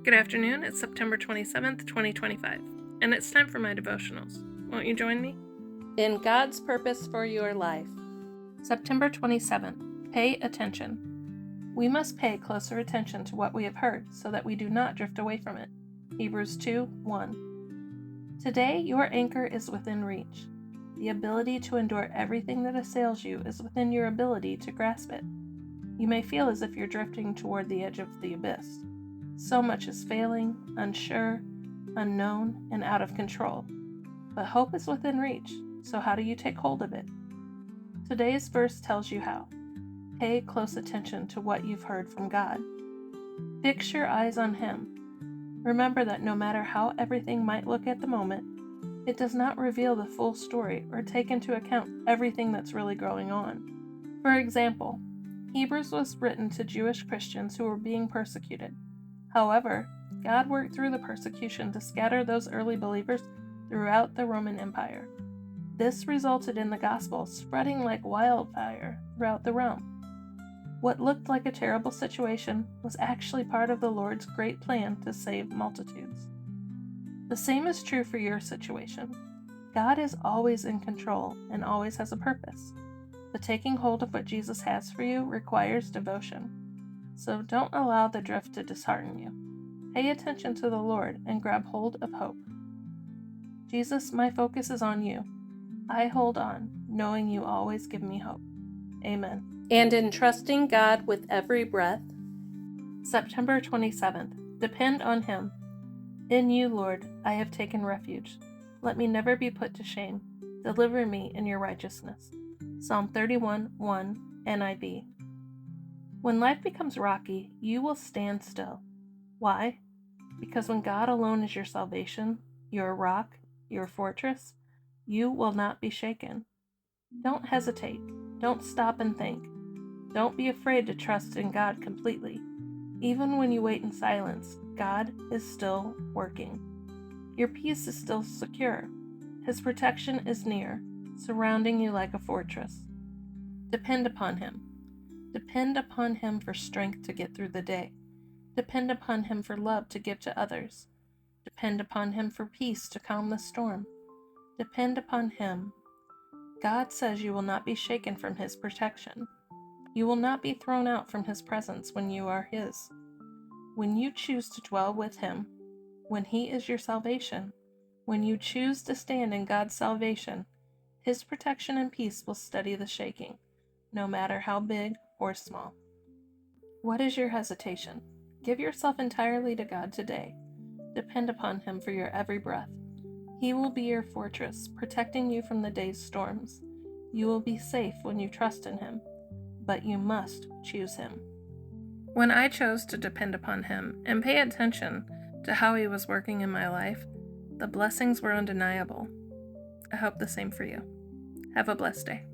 Good afternoon, it's September 27th, 2025, and it's time for my devotionals. Won't you join me? In God's purpose for your life. September 27th, pay attention. We must pay closer attention to what we have heard so that we do not drift away from it. Hebrews 2:1. Today, your anchor is within reach. The ability to endure everything that assails you is within your ability to grasp it. You may feel as if you're drifting toward the edge of the abyss. So much is failing, unsure, unknown, and out of control. But hope is within reach, so how do you take hold of it? Today's verse tells you how. Pay close attention to what you've heard from God. Fix your eyes on Him. Remember that no matter how everything might look at the moment, it does not reveal the full story or take into account everything that's really going on. For example, Hebrews was written to Jewish Christians who were being persecuted. However, God worked through the persecution to scatter those early believers throughout the Roman Empire. This resulted in the gospel spreading like wildfire throughout the realm. What looked like a terrible situation was actually part of the Lord's great plan to save multitudes. The same is true for your situation. God is always in control and always has a purpose. But taking hold of what Jesus has for you requires devotion. So don't allow the drift to dishearten you. Pay attention to the Lord and grab hold of hope. Jesus, my focus is on you. I hold on, knowing you always give me hope. Amen. And in trusting God with every breath. September 27th. Depend on Him. In you, Lord, I have taken refuge. Let me never be put to shame. Deliver me in your righteousness. Psalm 31:1 NIV. When life becomes rocky, you will stand still. Why? Because when God alone is your salvation, your rock, your fortress, you will not be shaken. Don't hesitate. Don't stop and think. Don't be afraid to trust in God completely. Even when you wait in silence, God is still working. Your peace is still secure. His protection is near, surrounding you like a fortress. Depend upon Him. Depend upon Him for strength to get through the day. Depend upon Him for love to give to others. Depend upon Him for peace to calm the storm. Depend upon Him. God says you will not be shaken from His protection. You will not be thrown out from His presence when you are His. When you choose to dwell with Him, when He is your salvation, when you choose to stand in God's salvation, His protection and peace will steady the shaking, no matter how big or small. What is your hesitation? Give yourself entirely to God today. Depend upon Him for your every breath. He will be your fortress, protecting you from the day's storms. You will be safe when you trust in Him, but you must choose Him. When I chose to depend upon Him and pay attention to how He was working in my life, the blessings were undeniable. I hope the same for you. Have a blessed day.